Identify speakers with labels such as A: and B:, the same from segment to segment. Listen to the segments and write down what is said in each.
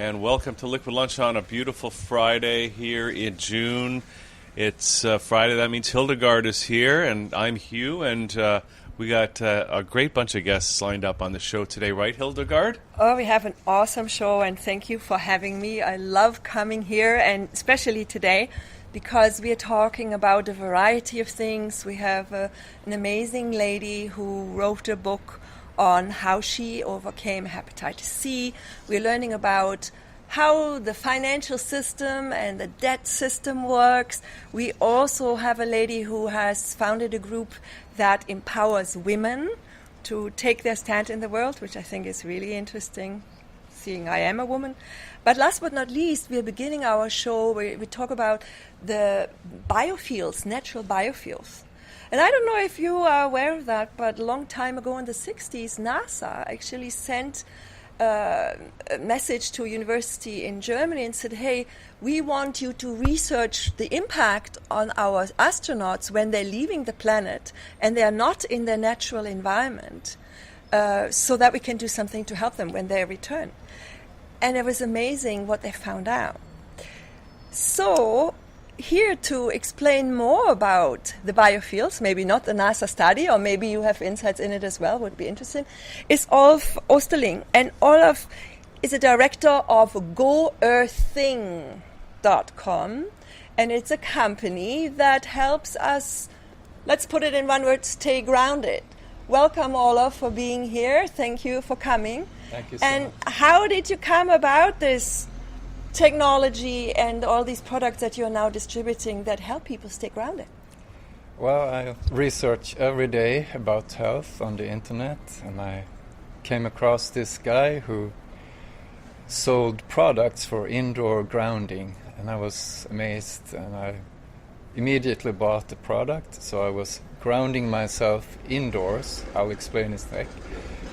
A: and welcome to Liquid Lunch on a beautiful Friday here in June. It's Friday, that means Hildegard is here, and I'm Hugh, and we got a great bunch of guests lined up on the show today, right, Hildegard?
B: Oh, we have an awesome show, and thank you for having me. I love coming here, and especially today, because we are talking about a variety of things. We have an amazing lady who wrote a book on how she overcame hepatitis C. We're learning about how the financial system and the debt system works. We also have a lady who has founded a group that empowers women to take their stand in the world, which I think is really interesting, seeing I am a woman. But last but not least, we're beginning our show where we talk about the biofuels, natural biofuels. And I don't know if you are aware of that, but a long time ago in the 60s, NASA actually sent a message to a university in Germany and said, hey, we want you to research the impact on our astronauts when they're leaving the planet and they are not in their natural environment, so that we can do something to help them when they return. And it was amazing what they found out. So here to explain more about the biofuels, maybe not the NASA study, or maybe you have insights in it as well, would be interesting, is Olof Osterling. And Olof is a director of Goearthing.com, and it's a company that helps us, let's put it in one word, stay grounded. Welcome, Olof, for being here. Thank you for coming.
C: Thank you so much.
B: And how did you come about this technology and all these products that you're now distributing that help people stay grounded?
C: Well, I research every day about health on the internet, and I came across this guy who sold products for indoor grounding, and I was amazed, and I immediately bought the product. So I was grounding myself indoors. I'll explain in a sec.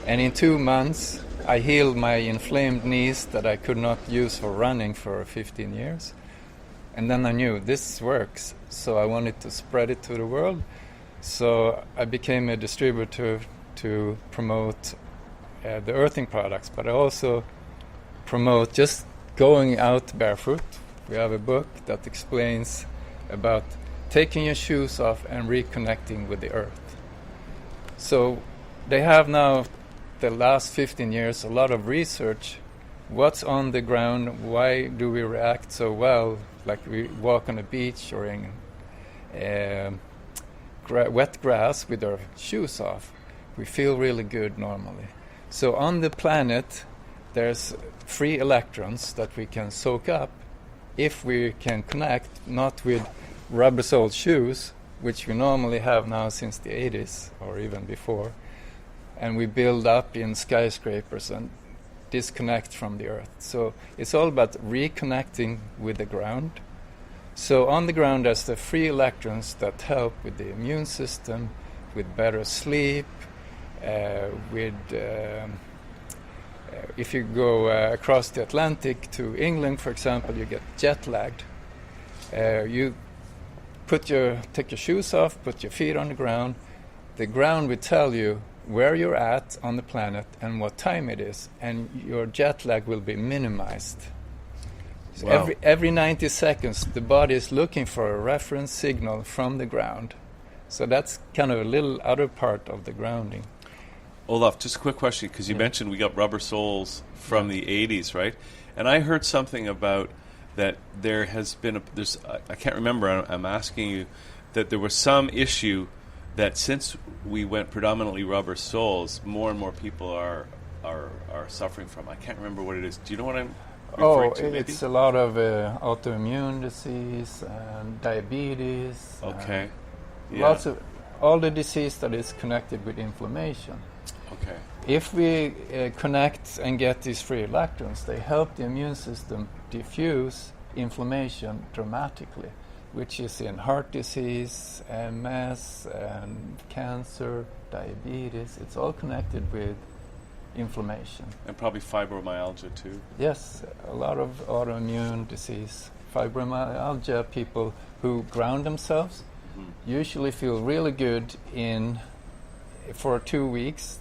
C: And in 2 months I healed my inflamed knees that I could not use for running for 15 years. And then I knew this works, so I wanted to spread it to the world. So I became a distributor to promote the earthing products, but I also promote just going out barefoot. We have a book that explains about taking your shoes off and reconnecting with the earth. So they have now, the last 15 years, a lot of research. What's on the ground? Why do we react so well? Like we walk on a beach or in wet grass with our shoes off. We feel really good normally. So on the planet, there's free electrons that we can soak up if we can connect, not with rubber-soled shoes, which we normally have now since the 80s or even before. And we build up in skyscrapers and disconnect from the earth. So it's all about reconnecting with the ground. So on the ground there's the free electrons that help with the immune system, with better sleep, if you go across the Atlantic to England, for example, you get jet lagged. You take your shoes off, put your feet on the ground. The ground will tell you where you're at on the planet and what time it is, and your jet lag will be minimized. So
A: wow.
C: every 90 seconds, the body is looking for a reference signal from the ground. So that's kind of a little other part of the grounding.
A: Olof, just a quick question, because you mentioned we got rubber soles from the 80s, right? And I heard something about that there has been, I can't remember, I'm asking you, that there was some issue that since we went predominantly rubber soles, more and more people are suffering from. I can't remember what it is. Do you know what I'm referring to? Maybe?
C: It's a lot of autoimmune disease and diabetes.
A: Okay.
C: Lots of all the disease that is connected with inflammation.
A: Okay.
C: If we connect and get these free electrons, they help the immune system diffuse inflammation dramatically, which is in heart disease, MS, and cancer, diabetes. It's all connected with inflammation.
A: And probably fibromyalgia too.
C: Yes, a lot of autoimmune disease. Fibromyalgia, people who ground themselves usually feel really good for 2 weeks.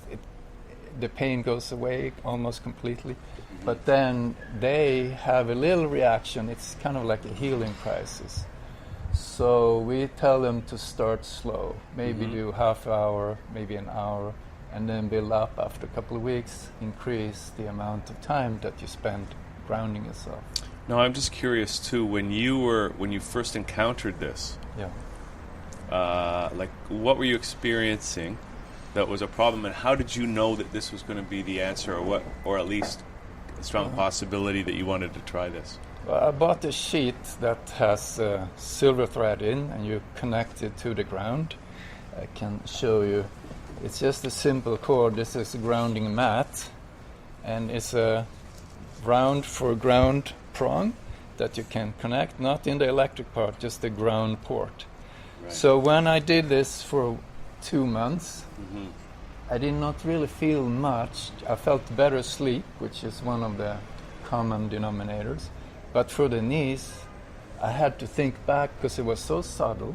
C: the pain goes away almost completely. But then they have a little reaction. It's kind of like a healing crisis. So we tell them to start slow, maybe do half hour, maybe an hour, and then build up after a couple of weeks, increase the amount of time that you spend grounding yourself.
A: Now, I'm just curious too, when you first encountered this, like what were you experiencing that was a problem, and how did you know that this was going to be the answer, or at least a strong possibility that you wanted to try this?
C: Well, I bought a sheet that has silver thread in, and you connect it to the ground. I can show you. It's just a simple cord. This is a grounding mat, and it's a round for ground prong that you can connect, not in the electric part, just the ground port. Right. So when I did this for 2 months, I did not really feel much. I felt better sleep, which is one of the common denominators. But for the knees, I had to think back because it was so subtle.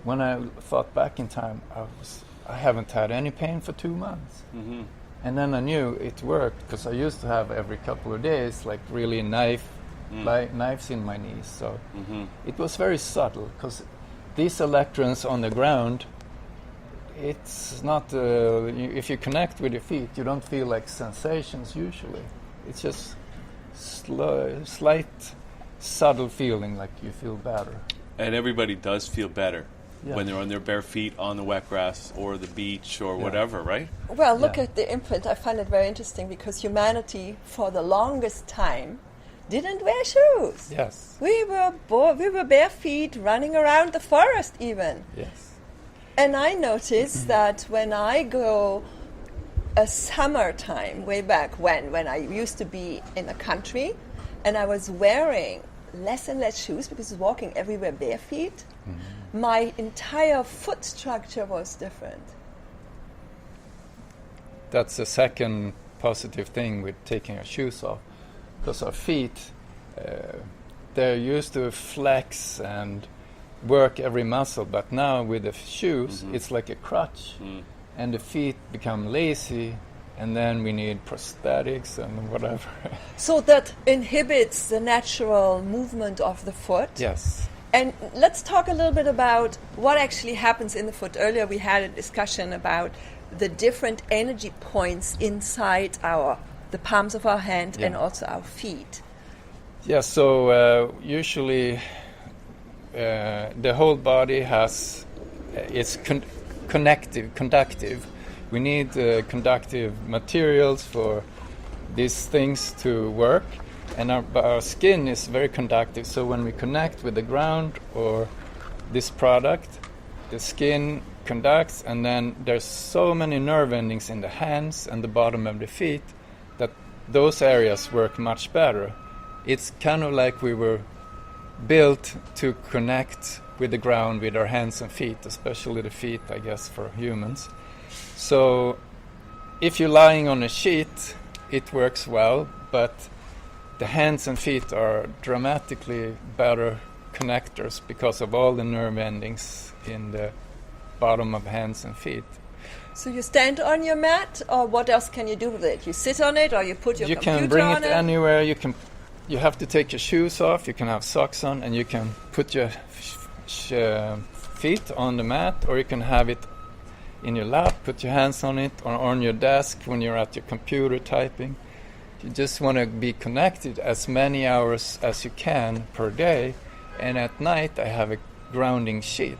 C: When I thought back in time, I haven't had any pain for 2 months. And then I knew it worked because I used to have every couple of days like really knives in my knees. So it was very subtle because these electrons on the ground, it's not, if you connect with your feet, you don't feel like sensations usually. It's just slight, subtle feeling like you feel better.
A: And everybody does feel better when they're on their bare feet on the wet grass or the beach or whatever, right?
B: Well, look at the imprint. I find it very interesting because humanity, for the longest time, didn't wear shoes.
C: Yes.
B: We were bare feet running around the forest even.
C: Yes.
B: And I noticed that when I go a summertime, way back when I used to be in the country, and I was wearing less and less shoes because I was walking everywhere bare feet, my entire foot structure was different.
C: That's the second positive thing with taking our shoes off. Because our feet, they're used to flex and work every muscle, but now with the shoes, it's like a crutch. And the feet become lazy, and then we need prosthetics and whatever. So
B: that inhibits the natural movement of the foot?
C: Yes.
B: And let's talk a little bit about what actually happens in the foot. Earlier we had a discussion about the different energy points inside the palms of our hand and also our feet.
C: Yeah, so usually the whole body has, it's conductive. We need conductive materials for these things to work. And our skin is very conductive, so when we connect with the ground or this product, the skin conducts, and then there's so many nerve endings in the hands and the bottom of the feet that those areas work much better. It's kind of like we were built to connect with the ground with our hands and feet, especially the feet, I guess, for humans. So if you're lying on a sheet, it works well, but the hands and feet are dramatically better connectors because of all the nerve endings in the bottom of hands and feet.
B: So you stand on your mat, or what else can you do with it? You sit on it, or you put your computer on it?
C: You can bring it anywhere. You have to take your shoes off. You can have socks on, and you can put your feet on the mat, or you can have it in your lap, put your hands on it, or on your desk when you're at your computer typing. You just want to be connected as many hours as you can per day, and at night I have a grounding sheet.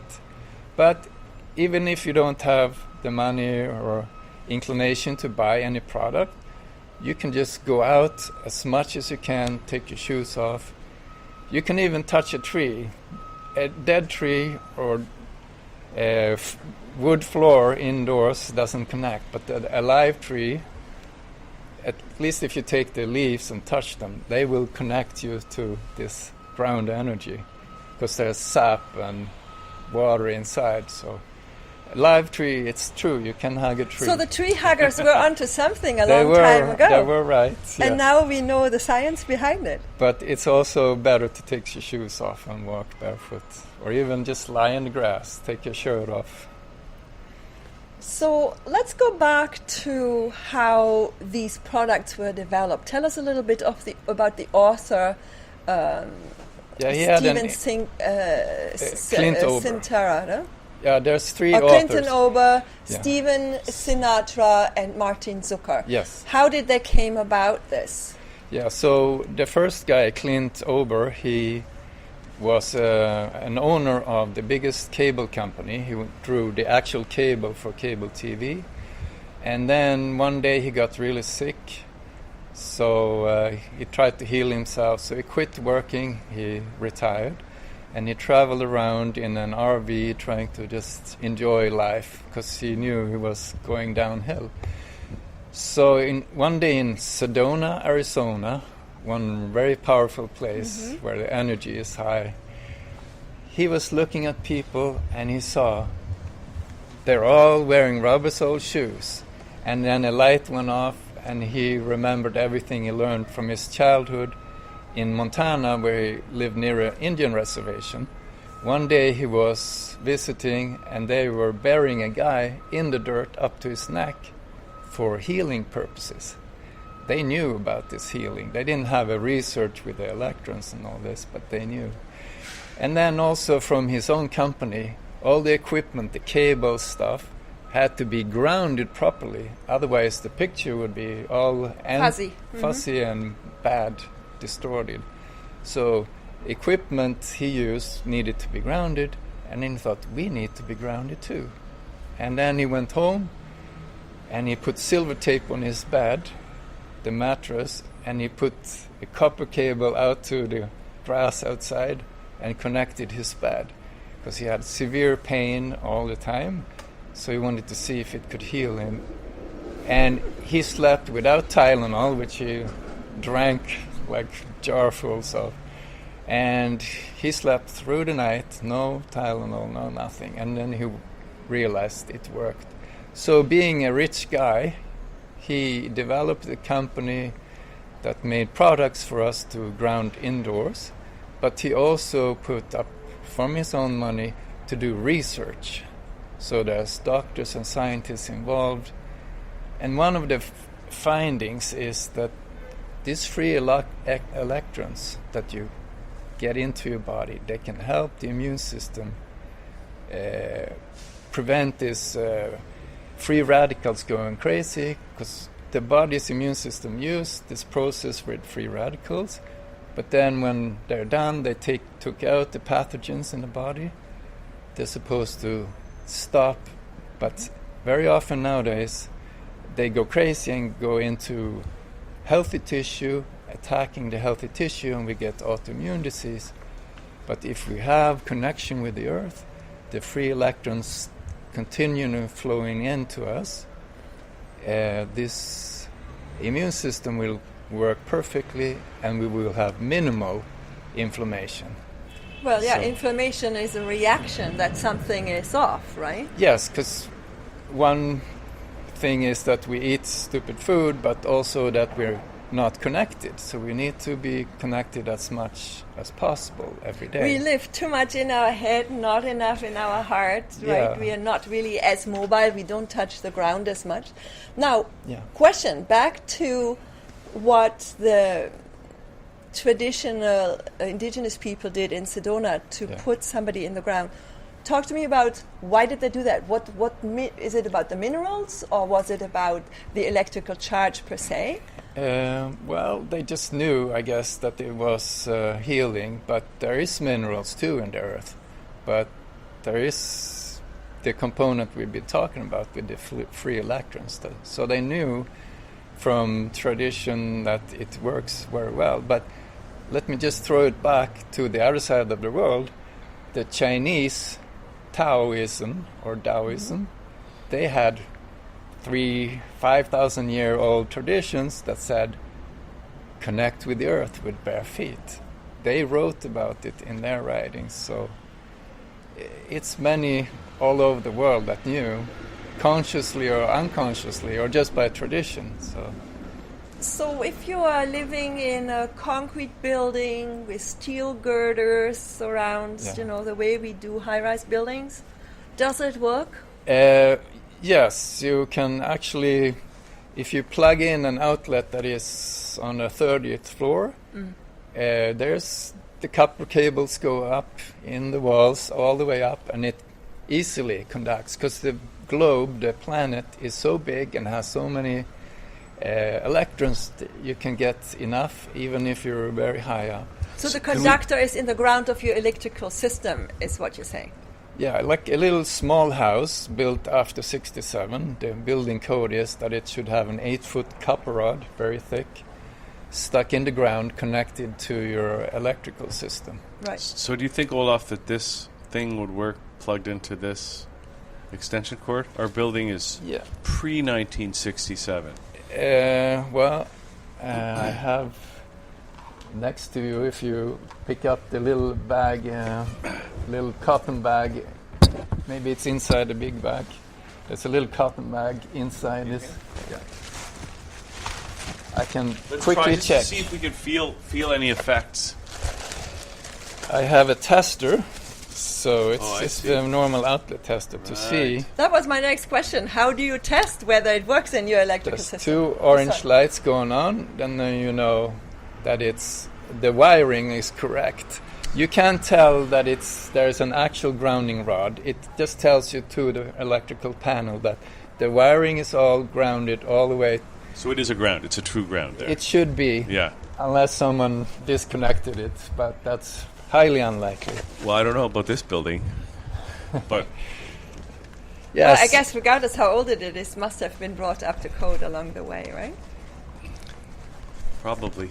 C: But even if you don't have the money or inclination to buy any product, you can just go out as much as you can, take your shoes off. You can even touch a tree. A dead tree or a wood floor indoors doesn't connect, but a live tree, at least if you take the leaves and touch them, they will connect you to this ground energy because there's sap and water inside. So a live tree, it's true, you can hug a tree.
B: So the tree huggers were onto something a long time ago.
C: They were right.
B: And
C: yes.
B: now we know the science behind it.
C: But it's also better to take your shoes off and walk barefoot, or even just lie in the grass, take your shirt off.
B: So let's go back to how these products were developed. Tell us a little bit about the author, Steven Sintera. No?
C: Yeah, there's three authors.
B: Clinton Ober, Steven Sinatra, and Martin Zucker.
C: Yes.
B: How did they came about this?
C: Yeah, so the first guy, Clint Ober, he was an owner of the biggest cable company. He drew the actual cable for cable TV. And then one day he got really sick. So he tried to heal himself. So he quit working, he retired. And he traveled around in an RV trying to just enjoy life because he knew he was going downhill. So one day in Sedona, Arizona, one very powerful place where the energy is high, he was looking at people and he saw they're all wearing rubber-soled shoes. And then a light went off and he remembered everything he learned from his childhood in Montana, where he lived near an Indian reservation. One day he was visiting and they were burying a guy in the dirt up to his neck for healing purposes. They knew about this healing. They didn't have a research with the electrons and all this, but they knew. And then also from his own company, all the equipment, the cable stuff, had to be grounded properly. Otherwise the picture would be all fuzzy and bad, distorted. So equipment he used needed to be grounded, and then he thought, we need to be grounded too. And then he went home and he put silver tape on his bed, the mattress, and he put a copper cable out to the grass outside and connected his bed because he had severe pain all the time. So he wanted to see if it could heal him. And he slept without Tylenol, which he drank like jarfuls of. And he slept through the night, no Tylenol, no nothing. And then he realized it worked. So being a rich guy, he developed a company that made products for us to ground indoors. But he also put up from his own money to do research. So there's doctors and scientists involved. And one of the findings is that these free electrons that you get into your body, they can help the immune system prevent this free radicals going crazy, because the body's immune system use this process with free radicals, but then when they're done, they took out the pathogens in the body. They're supposed to stop, but very often nowadays they go crazy and go into healthy tissue, attacking the healthy tissue, and we get autoimmune disease. But if we have connection with the earth, the free electrons continue flowing into us, this immune system will work perfectly and we will have minimal inflammation.
B: Well, yeah, so inflammation is a reaction that something is off, right?
C: Yes, because one thing is that we eat stupid food, but also that we're not connected. So we need to be connected as much as possible every day.
B: We live too much in our head, not enough in our heart, right? Yeah. We are not really as mobile. We don't touch the ground as much. Now, question, back to what the traditional indigenous people did in Sedona to put somebody in the ground. Talk to me about why did they do that? What is it about the minerals, or was it about the electrical charge per se?
C: Well, they just knew, I guess, that it was healing, but there is minerals too in the earth. But there is the component we've been talking about with the free electrons. So they knew from tradition that it works very well. But let me just throw it back to the other side of the world. The Chinese Taoism or Daoism, they had 5,000 year old traditions that said connect with the earth with bare feet. They wrote about it in their writings, so it's many all over the world that knew, consciously or unconsciously or just by tradition.
B: So if you are living in a concrete building with steel girders around, the way we do high-rise buildings, does it work?
C: Yes, you can actually, if you plug in an outlet that is on the 30th floor, there's the copper cables go up in the walls all the way up, and it easily conducts, because the globe, the planet, is so big and has so many electrons that you can get enough even if you're very high up.
B: So the conductor is in the ground of your electrical system, is what you're saying?
C: Yeah, like a little small house built after 67. The building code is that it should have an 8-foot copper rod, very thick, stuck in the ground, connected to your electrical system.
B: Right.
A: So do you think, Olof, that this thing would work plugged into this extension cord? Our building is pre-1967.
C: I have next to you, if you pick up the little bag, little cotton bag, maybe it's inside the big bag. There's a little cotton bag inside this. Yeah. I can quickly check.
A: See if we can feel any effects.
C: I have a tester, so it's just
A: see.
C: a normal outlet tester to see.
B: That was my next question. How do you test whether it works in your electrical
C: There's
B: system?
C: 2 orange lights going on, then you know that the wiring is correct. You can't tell that there's an actual grounding rod. It just tells you to the electrical panel that the wiring is all grounded all the way.
A: So it is a ground. It's a true ground there.
C: It should be,
A: Yeah.
C: unless someone disconnected it, but that's highly unlikely.
A: Well, I don't know about this building, but
C: Yes.
B: Well, I guess regardless how old it is, must have been brought up to code along the way, right?
A: probably.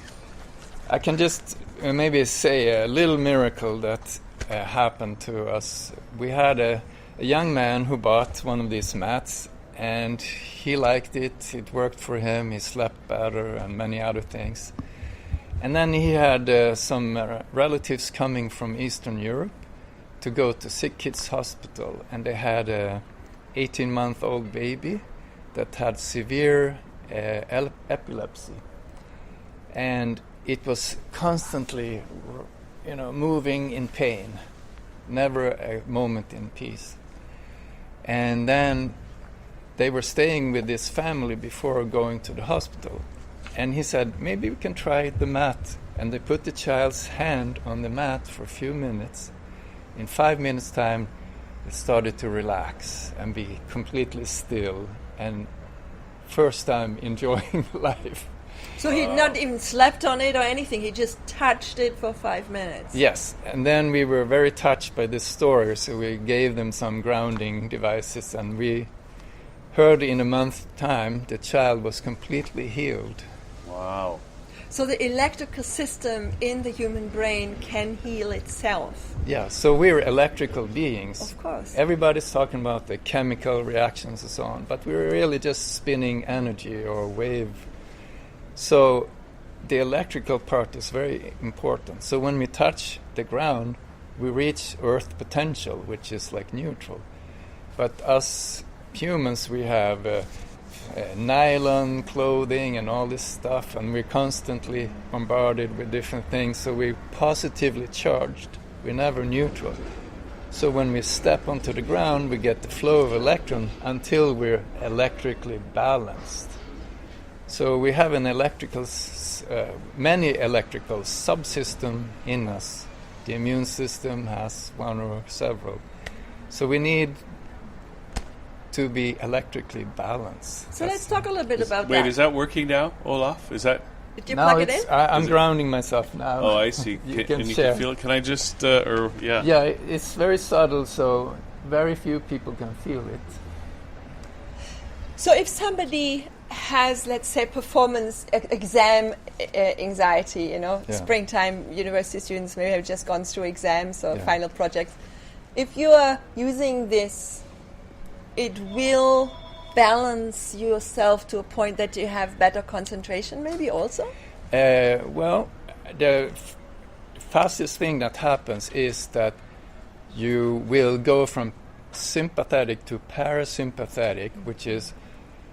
C: I can just maybe say a little miracle that happened to us. We had a young man who bought one of these mats, and he liked it. It worked for him. He slept better and many other things. And then he had some relatives coming from Eastern Europe to go to Sick Kids Hospital, and they had a 18-month-old baby that had severe epilepsy. And it was constantly, moving in pain, never a moment in peace. And then they were staying with this family before going to the hospital. And he said, maybe we can try the mat. And they put the child's hand on the mat for a few minutes. In 5 minutes' time, it started to relax and be completely still. And first time enjoying life.
B: So he not even slept on it or anything. He just touched it for 5 minutes.
C: Yes, and then we were very touched by this story, so we gave them some grounding devices, and we heard in a month's time the child was completely healed.
A: Wow.
B: So the electrical system in the human brain can heal itself.
C: Yeah, so we're electrical beings.
B: Of course.
C: Everybody's talking about the chemical reactions and so on, but we're really just spinning energy or wave. So the electrical part is very important. So when we touch the ground, we reach earth potential, which is like neutral. But us humans, we have nylon clothing and all this stuff, and we're constantly bombarded with different things, so we're positively charged. We're never neutral. So when we step onto the ground, we get the flow of electron until we're electrically balanced. So we have an many electrical subsystem in us. The immune system has one or several. So we need to be electrically balanced.
B: So let's talk a little bit about that.
A: Wait, is that working now, Olaf? Is that?
B: Did you plug it in?
C: I'm grounding myself now.
A: Oh, I see.
C: You
A: can
C: share.
A: feel it? Can I just,
C: Yeah, it's very subtle, so very few people can feel it.
B: So if somebody has, let's say, performance exam anxiety, springtime university students maybe have just gone through exams or final projects. If you are using this, it will balance yourself to a point that you have better concentration maybe also?
C: Well, the fastest thing that happens is that you will go from sympathetic to parasympathetic, which is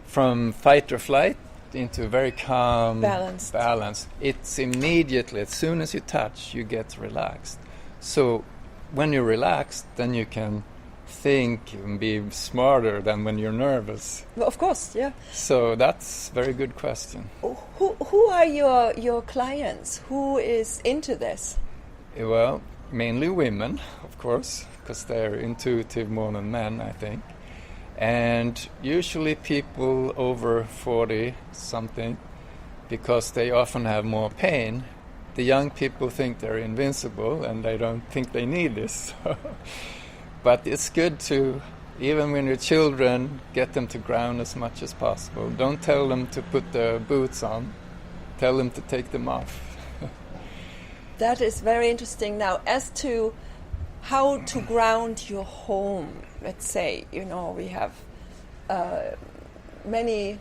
C: from fight or flight into very calm balance. It's immediately, as soon as you touch, you get relaxed. So when you're relaxed, then you can think and be smarter than when you're nervous?
B: Well, of course, yeah.
C: So that's a very good question.
B: Who are your clients? Who is into this?
C: Well, mainly women, of course, because they're intuitive more than men, I think. And usually people over 40 something, because they often have more pain. The young people think they're invincible and they don't think they need this. But it's good to, even when you're children, get them to ground as much as possible. Don't tell them to put their boots on. Tell them to take them off.
B: That is very interesting. Now, as to how to ground your home, let's say, we have many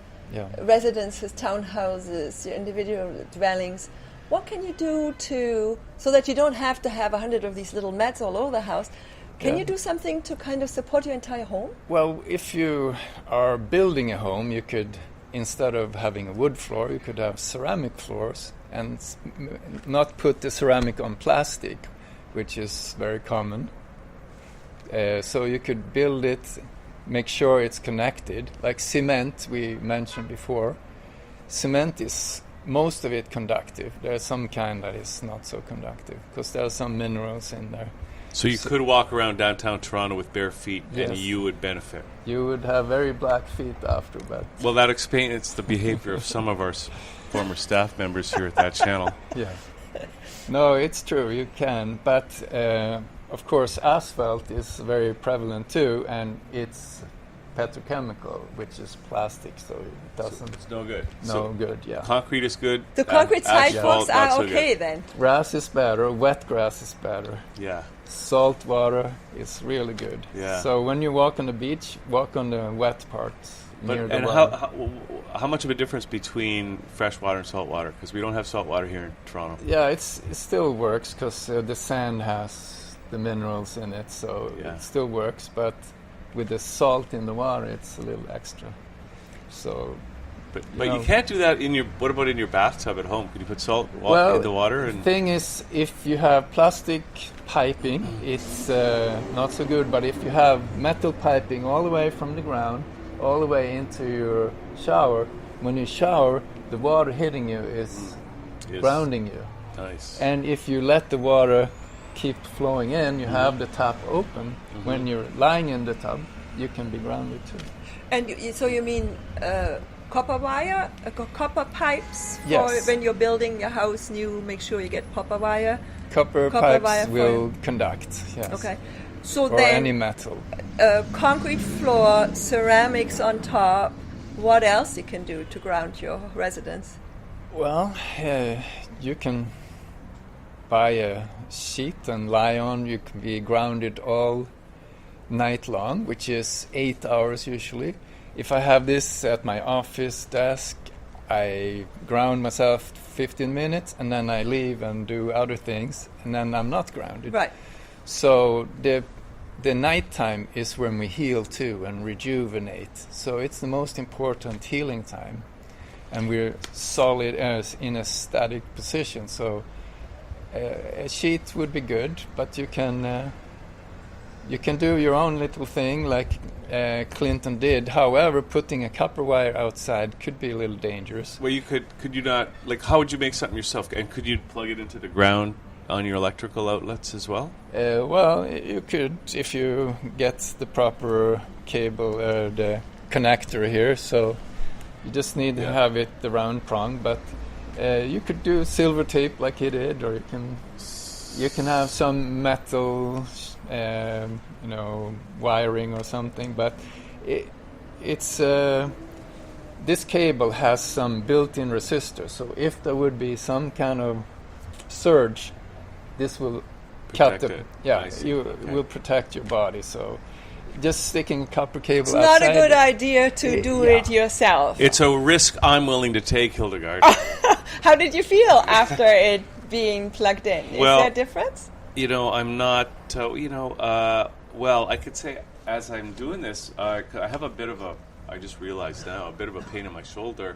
B: residences, townhouses, your individual dwellings. What can you do so that you don't have to have 100 of these little mats all over the house? Can you do something to kind of support your entire home?
C: Well, if you are building a home, you could, instead of having a wood floor, you could have ceramic floors and not put the ceramic on plastic, which is very common. So you could build it, make sure it's connected. Like cement, we mentioned before. Cement is most of it conductive. There's some kind that is not so conductive because there are some minerals in there.
A: So you could walk around downtown Toronto with bare feet,
C: yes,
A: and you would benefit.
C: You would have very black feet after, but...
A: Well, that explains the behavior of some of our former staff members here at that channel.
C: Yeah. No, it's true, you can. But, of course, asphalt is very prevalent too, and it's petrochemical, which is plastic, so it doesn't...
A: So it's no good.
C: Good, yeah.
A: Concrete is good.
B: The concrete sidewalks are
A: so
B: okay
A: good.
B: then.
C: Grass is better, wet grass is better.
A: Yeah.
C: Salt water is really good.
A: Yeah.
C: So when you walk on the beach, walk on the wet parts.
A: And how much of a difference between fresh water and salt water? Because we don't have salt water here in Toronto.
C: Yeah, it still works because the sand has the minerals in it, so it still works. But with the salt in the water, it's a little extra. So,
A: but you can't do that in your. What about in your bathtub at home? Can you put salt in the water?
C: The thing is, if you have plastic piping, it's not so good. But if you have metal piping all the way from the ground, all the way into your shower, when you shower, the water hitting you is grounding you.
A: Nice.
C: And if you let the water keep flowing in, you have the tap open. When you're lying in the tub, you can be grounded too.
B: And so you mean copper wire, copper pipes for
C: yes,
B: when you're building your house new, make sure you get copper wire?
C: Copper pipes will conduct, yes.
B: Okay. So
C: or
B: then,
C: any metal.
B: Concrete floor, ceramics on top. What else you can do to ground your residence?
C: Well, you can buy a sheet and lie on. You can be grounded all night long, which is 8 hours usually. If I have this at my office desk, I ground myself 15 minutes and then I leave and do other things, and then I'm not grounded.
B: Right.
C: So the nighttime is when we heal too and rejuvenate. So it's the most important healing time, and we're solid in a static position. So a sheet would be good, but you can do your own little thing like Clinton did. However, putting a copper wire outside could be a little dangerous.
A: Well, could you not, like, how would you make something yourself? And could you plug it into the ground on your electrical outlets as well?
C: Well, you could if you get the proper cable, the connector here. So you just need to have it the round prong. But you could do silver tape like he did, or you can have some metal, wiring or something. But it's this cable has some built-in resistors. So if there would be some kind of surge, this will
A: protect
C: cut it. Yeah, will protect your body. So just sticking a copper cable
B: it's
C: outside.
B: It's not a good idea to do it yourself.
A: It's a risk I'm willing to take, Hildegard.
B: How did you feel after it being plugged in? Is there a difference?
A: I'm not, well, I could say as I'm doing this, I have I just realized now, a bit of a pain in my shoulder,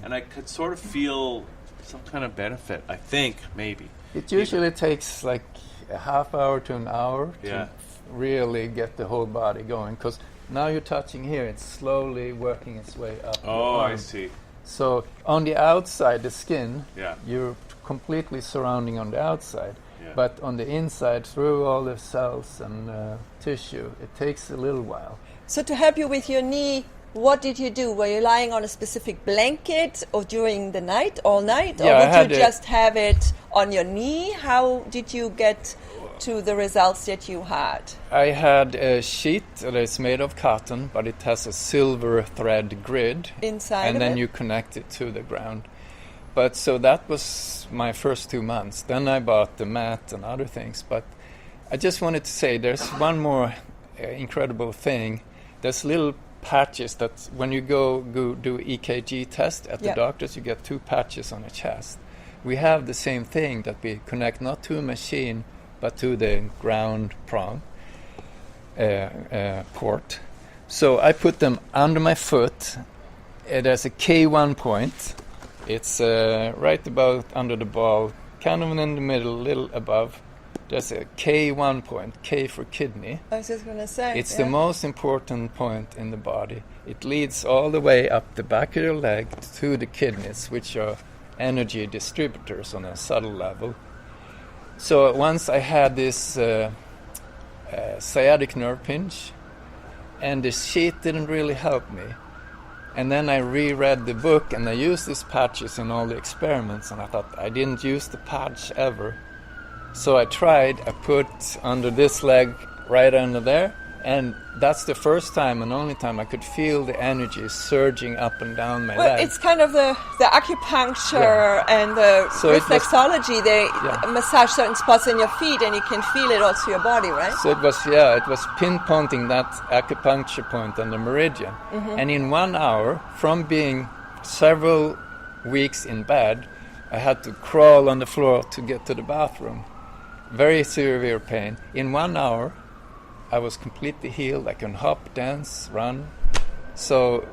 A: and I could sort of feel some kind of benefit, I think, maybe.
C: It usually takes like a half hour to an hour to really get the whole body going, because now you're touching here, it's slowly working its way up.
A: Oh, I see.
C: So on the outside, the skin,
A: Yeah.
C: you're completely surrounding on the outside.
A: Yeah.
C: But on the inside, through all the cells and tissue, it takes a little while.
B: So to help you with your knee, what did you do? Were you lying on a specific blanket or during the night, all night?
C: Yeah,
B: or did you just have it on your knee? How did you get to the results that you had?
C: I had a sheet that is made of cotton, but it has a silver thread grid.
B: Inside
C: and
B: of
C: then
B: it?
C: you connect it to the ground. But so that was my first 2 months. Then I bought the mat and other things. But I just wanted to say there's one more incredible thing. There's little patches that when you go do EKG test at the doctors, you get 2 patches on the chest. We have the same thing, that we connect not to a machine but to the ground prong port. So I put them under my foot. There's a K1 point. It's right about under the ball, kind of in the middle, a little above. There's a K1 point, K for kidney.
B: I was just going to say.
C: It's the most important point in the body. It leads all the way up the back of your leg to the kidneys, which are energy distributors on a subtle level. So once I had this sciatic nerve pinch, and the sheet didn't really help me. And then I reread the book, and I used these patches in all the experiments, and I thought I didn't use the patch ever. So I put under this leg, right under there, and that's the first time and only time I could feel the energy surging up and down my leg.
B: It's kind of the acupuncture and the reflexology. They massage certain spots in your feet, and you can feel it all through your body, right?
C: So it was pinpointing that acupuncture point on the meridian. Mm-hmm. And in 1 hour, from being several weeks in bed, I had to crawl on the floor to get to the bathroom. Very severe pain. In 1 hour, I was completely healed. I can hop, dance, run. So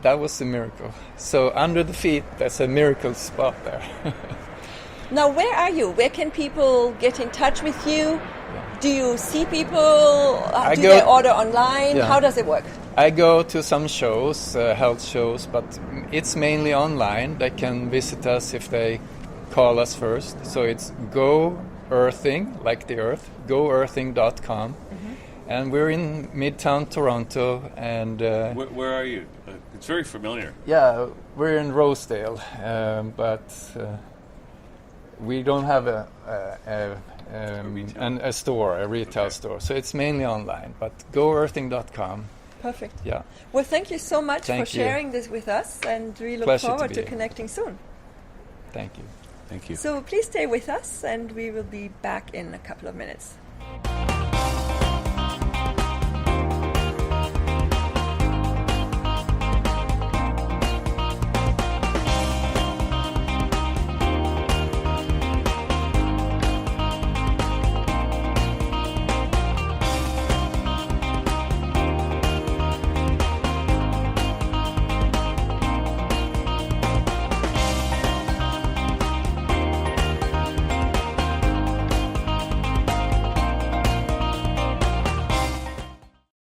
C: that was a miracle. So under the feet, there's a miracle spot there.
B: Now, where are you? Where can people get in touch with you? Yeah. Do you see people? Do they order online? Yeah. How does it work?
C: I go to some shows, health shows, but it's mainly online. They can visit us if they call us first. So it's Goearthing, like the earth, goearthing.com. Mm-hmm. And we're in Midtown Toronto. And
A: where are you? It's very familiar.
C: Yeah, we're in Rosedale, but we don't have a store, a retail store. So it's mainly online, but goearthing.com.
B: Perfect.
C: Yeah.
B: Well, thank you so much for sharing this with us, and we look forward to connecting soon.
C: Thank you.
A: Thank you.
B: So please stay with us, and we will be back in a couple of minutes.